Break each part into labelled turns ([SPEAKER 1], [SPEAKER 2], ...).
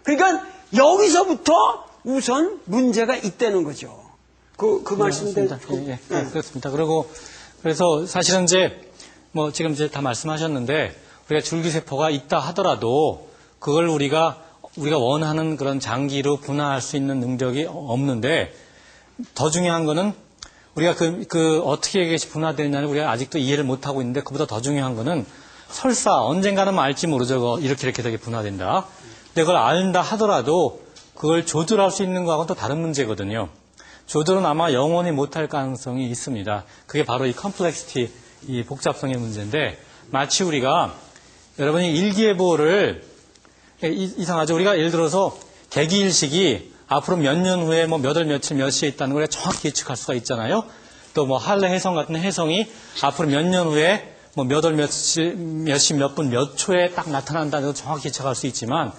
[SPEAKER 1] 그러니까 여기서부터 우선 문제가 있다는 거죠. 그 말씀대로.
[SPEAKER 2] 예, 그렇습니다. 그래서 사실은 지금 다 말씀하셨는데, 우리가 줄기세포가 있다 하더라도, 그걸 우리가 원하는 그런 장기로 분화할 수 있는 능력이 없는데, 더 중요한 거는, 우리가 어떻게 이것이 분화되느냐는 우리가 아직도 이해를 못하고 있는데, 그보다 더 중요한 거는, 설사 언젠가는 알지 모르죠. 이렇게 되게 분화된다. 근데 그걸 안다 하더라도, 그걸 조절할 수 있는 거하고는 또 다른 문제거든요. 조절은 아마 영원히 못할 가능성이 있습니다. 그게 바로 이 컴플렉시티, 이 복잡성의 문제인데, 마치 우리가 여러분이 일기예보를 이상하죠. 우리가 예를 들어서 개기일식이 앞으로 몇 년 후에 몇 월 며칠 몇 시에 있다는 걸 정확히 예측할 수가 있잖아요. 또 할래 해성 같은 해성이 앞으로 몇 년 후에 몇 월 며칠 몇 시 몇 분 몇 초에 딱 나타난다는 걸 정확히 예측할 수 있지만,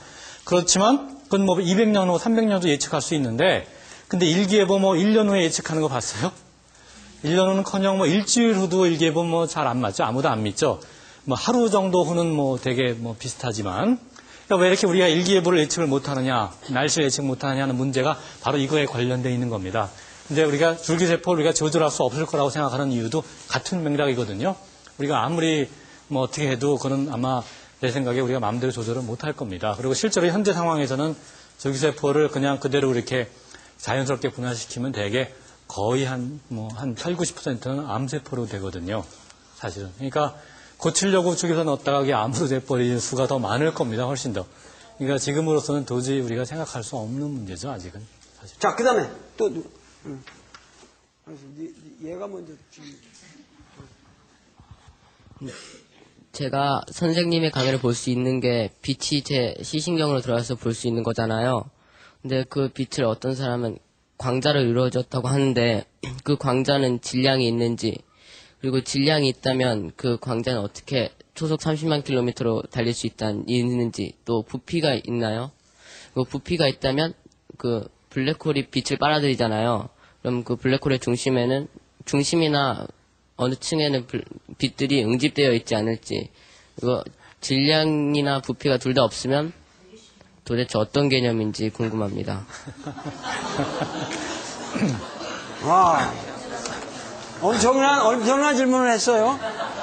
[SPEAKER 2] 그렇지만 그건 200년 후 300년도 예측할 수 있는데, 근데 일기예보 1년 후에 예측하는 거 봤어요? 1년 후는커녕 일주일 후도 일기예보 잘 안 맞죠. 아무도 안 믿죠. 하루 정도 후는 되게 비슷하지만, 그러니까 왜 이렇게 우리가 일기예보를 예측을 못하느냐, 날씨를 예측 못하느냐 하는 문제가 바로 이거에 관련되어 있는 겁니다. 근데 우리가 줄기세포를 우리가 조절할 수 없을 거라고 생각하는 이유도 같은 맥락이거든요. 우리가 아무리 어떻게 해도 그건 아마 내 생각에 우리가 마음대로 조절을 못할 겁니다. 그리고 실제로 현재 상황에서는 줄기세포를 그냥 그대로 이렇게 자연스럽게 분화시키면 되게 거의 한 8, 90%는 암세포로 되거든요. 사실은. 그러니까 고치려고 죽여서 넣었다가 그게 암으로 돼버릴 수가 더 많을 겁니다. 훨씬 더. 그러니까 지금으로서는 도저히 우리가 생각할 수 없는 문제죠. 아직은. 사실.
[SPEAKER 1] 자, 그 다음에 또 얘가 먼저.
[SPEAKER 3] 제가 선생님의 강의를 볼 수 있는 게 빛이 제 시신경으로 들어가서 볼 수 있는 거잖아요. 근데 그 빛을 어떤 사람은 광자로 이루어졌다고 하는데, 그 광자는 질량이 있는지, 그리고 질량이 있다면 그 광자는 어떻게 초속 30만 킬로미터로 달릴 수 있는지, 또 부피가 있나요? 그 부피가 있다면 그 블랙홀이 빛을 빨아들이잖아요. 그럼 그 블랙홀의 중심이나 어느 층에는 빛들이 응집되어 있지 않을지, 그리고 질량이나 부피가 둘 다 없으면 도대체 어떤 개념인지 궁금합니다.
[SPEAKER 1] 와, 엄청난 질문을 했어요.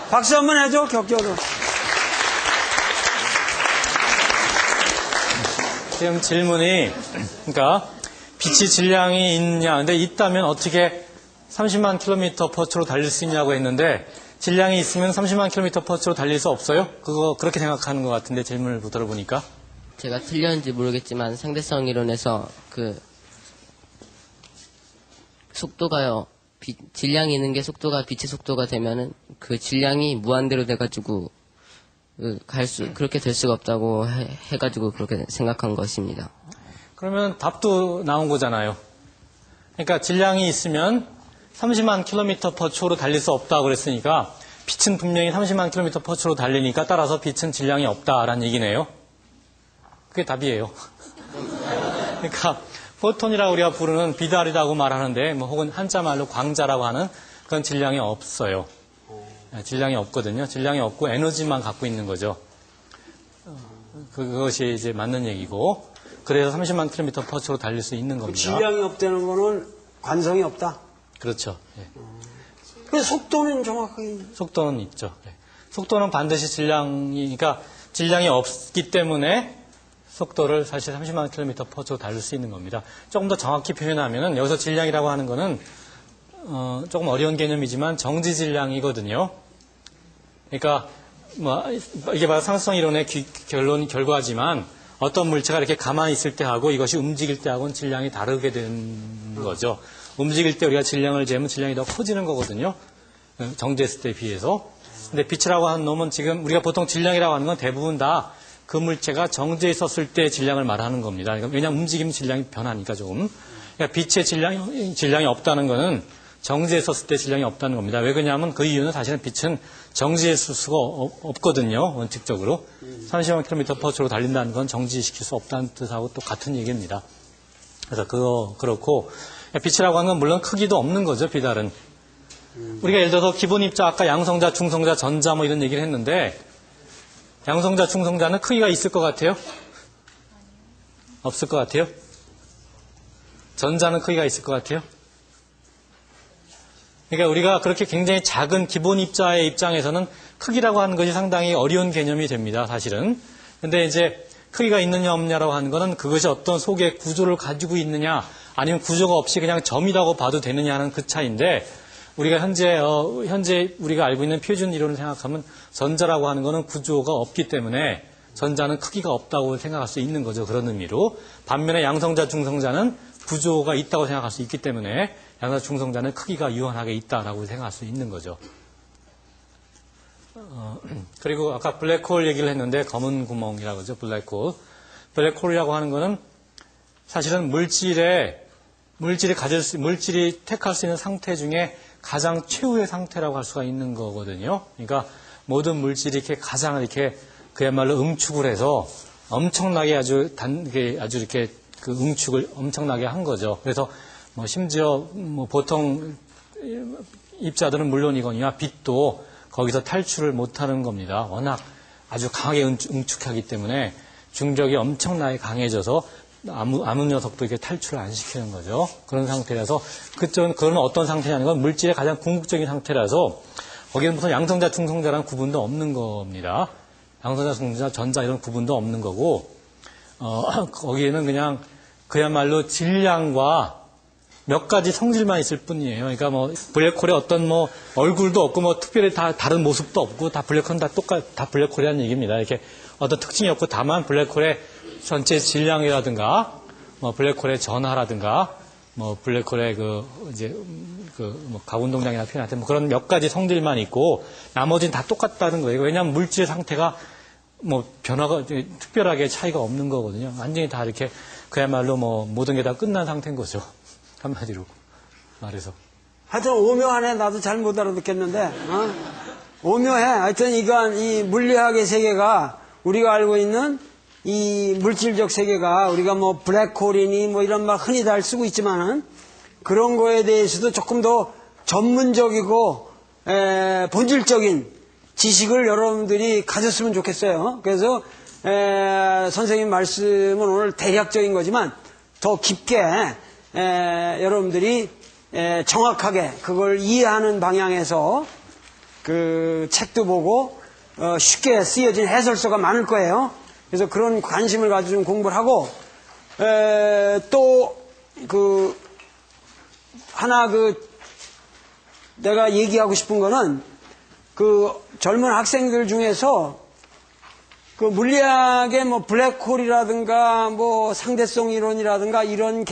[SPEAKER 1] 박수 한번 해줘, 격려로.
[SPEAKER 2] 지금 질문이, 그러니까 빛이 질량이 있냐, 근데 있다면 어떻게 30만 킬로미터 퍼츠로 달릴 수 있냐고 했는데, 질량이 있으면 30만 킬로미터 퍼츠로 달릴 수 없어요? 그렇게 생각하는 것 같은데, 질문을 들어보니까.
[SPEAKER 3] 제가 틀렸는지 모르겠지만 상대성 이론에서 그 속도가요, 질량이 있는 게 속도가 빛의 속도가 되면은 그 질량이 무한대로 돼가지고 그렇게 될 수가 없다고 해가지고 그렇게 생각한 것입니다.
[SPEAKER 2] 그러면 답도 나온 거잖아요. 그러니까 질량이 있으면 30만 킬로미터 퍼 초로 달릴 수 없다고 그랬으니까 빛은 분명히 30만 킬로미터 퍼 초로 달리니까 따라서 빛은 질량이 없다라는 얘기네요. 그게 답이에요. 그러니까 포톤이라고 우리가 부르는 비달이라고 말하는데 혹은 한자말로 광자라고 하는 그런 질량이 없어요. 질량이 없거든요. 질량이 없고 에너지만 갖고 있는 거죠. 그것이 이제 맞는 얘기고, 그래서 30만 킬로미터 퍼 초로 달릴 수 있는 겁니다.
[SPEAKER 1] 질량이 없다는 거는 관성이 없다.
[SPEAKER 2] 그렇죠. 예.
[SPEAKER 1] 그 속도는 정확하게.
[SPEAKER 2] 속도는 있죠. 예. 속도는 반드시 그러니까 질량이 없기 때문에 속도를 사실 30만 킬로미터 퍼 초로 달릴 수 있는 겁니다. 조금 더 정확히 표현하면은 여기서 질량이라고 하는 거는 조금 어려운 개념이지만 정지 질량이거든요. 그러니까 이게 바로 상수성 이론의 결과지만 어떤 물체가 이렇게 가만히 있을 때 하고 이것이 움직일 때 하고는 질량이 다르게 되는 거죠. 움직일 때 우리가 질량을 재면 질량이 더 커지는 거거든요. 정지했을 때에 비해서. 근데 빛이라고 하는 놈은 지금 우리가 보통 질량이라고 하는 건 대부분 다 그 물체가 정지해 있었을 때 질량을 말하는 겁니다. 그러니까 왜냐하면 움직이면 질량이 변하니까 조금. 그러니까 빛의 질량이 없다는 거는 정지해 있었을 때 질량이 없다는 겁니다. 왜 그러냐면 그 이유는 사실은 빛은 정지해 있을 수가 없거든요. 원칙적으로. 30만 킬로미터 퍼 초로 달린다는 건 정지시킬 수 없다는 뜻하고 또 같은 얘기입니다. 그래서 그렇고 빛이라고 하는 건 물론 크기도 없는 거죠. 비달은. 우리가 예를 들어서 기본 입자 아까 양성자, 중성자, 전자 이런 얘기를 했는데 양성자, 중성자는 크기가 있을 것 같아요? 없을 것 같아요? 전자는 크기가 있을 것 같아요? 그러니까 우리가 그렇게 굉장히 작은 기본 입자의 입장에서는 크기라고 하는 것이 상당히 어려운 개념이 됩니다, 사실은. 근데 이제 크기가 있느냐 없느냐라고 하는 것은 그것이 어떤 속의 구조를 가지고 있느냐 아니면 구조가 없이 그냥 점이라고 봐도 되느냐 하는 그 차이인데 우리가 현재 우리가 알고 있는 표준 이론을 생각하면 전자라고 하는 것은 구조가 없기 때문에 전자는 크기가 없다고 생각할 수 있는 거죠. 그런 의미로. 반면에 양성자, 중성자는 구조가 있다고 생각할 수 있기 때문에 양성자, 중성자는 크기가 유한하게 있다라고 생각할 수 있는 거죠. 그리고 아까 블랙홀 얘기를 했는데 검은 구멍이라고 하죠. 블랙홀. 블랙홀이라고 하는 거는 사실은 물질이 택할 수 있는 상태 중에 가장 최후의 상태라고 할 수가 있는 거거든요. 그러니까 모든 물질이 이렇게 가장 이렇게 그야말로 응축을 해서 엄청나게 이렇게 그 응축을 엄청나게 한 거죠. 그래서 뭐 심지어 뭐 보통 입자들은 물론이거니와 빛도 거기서 탈출을 못하는 겁니다. 워낙 아주 강하게 응축하기 때문에 중력이 엄청나게 강해져서 아무 녀석도 이렇게 탈출을 안 시키는 거죠. 그런 상태라서 그건 어떤 상태냐는 건 물질의 가장 궁극적인 상태라서 거기는 무슨 양성자, 중성자라는 구분도 없는 겁니다. 양성자, 중성자, 전자 이런 구분도 없는 거고 거기에는 그냥 그야말로 질량과 몇 가지 성질만 있을 뿐이에요. 그러니까 뭐 블랙홀에 어떤 뭐 얼굴도 없고 뭐 특별히 다 다른 모습도 없고 다 블랙홀은 다 블랙홀이라는 얘기입니다. 이렇게 어떤 특징이 없고 다만 블랙홀의 전체 질량이라든가 뭐 블랙홀의 전하라든가 뭐 블랙홀의 뭐 가운동량이나 표현할 때 뭐 그런 몇 가지 성질만 있고 나머지는 다 똑같다는 거예요. 왜냐하면 물질의 상태가 뭐 변화가 특별하게 차이가 없는 거거든요. 완전히 다 이렇게 그야말로 뭐 모든 게 다 끝난 상태인 거죠. 한마디로 말해서.
[SPEAKER 1] 하여튼 오묘하네. 나도 잘 못 알아듣겠는데. 오묘해. 하여튼 이 물리학의 세계가 우리가 알고 있는 이 물질적 세계가 우리가 뭐 블랙홀이니 뭐 이런 말 흔히 잘 쓰고 있지만은 그런 거에 대해서도 조금 더 전문적이고 본질적인 지식을 여러분들이 가졌으면 좋겠어요. 그래서 선생님 말씀은 오늘 대략적인 거지만 더 깊게 여러분들이 정확하게 그걸 이해하는 방향에서 그 책도 보고 쉽게 쓰여진 해설서가 많을 거예요. 그래서 그런 관심을 가지고 좀 공부를 하고 또 하나 내가 얘기하고 싶은 거는 그 젊은 학생들 중에서 그 물리학의 뭐 블랙홀이라든가 뭐 상대성 이론이라든가 이런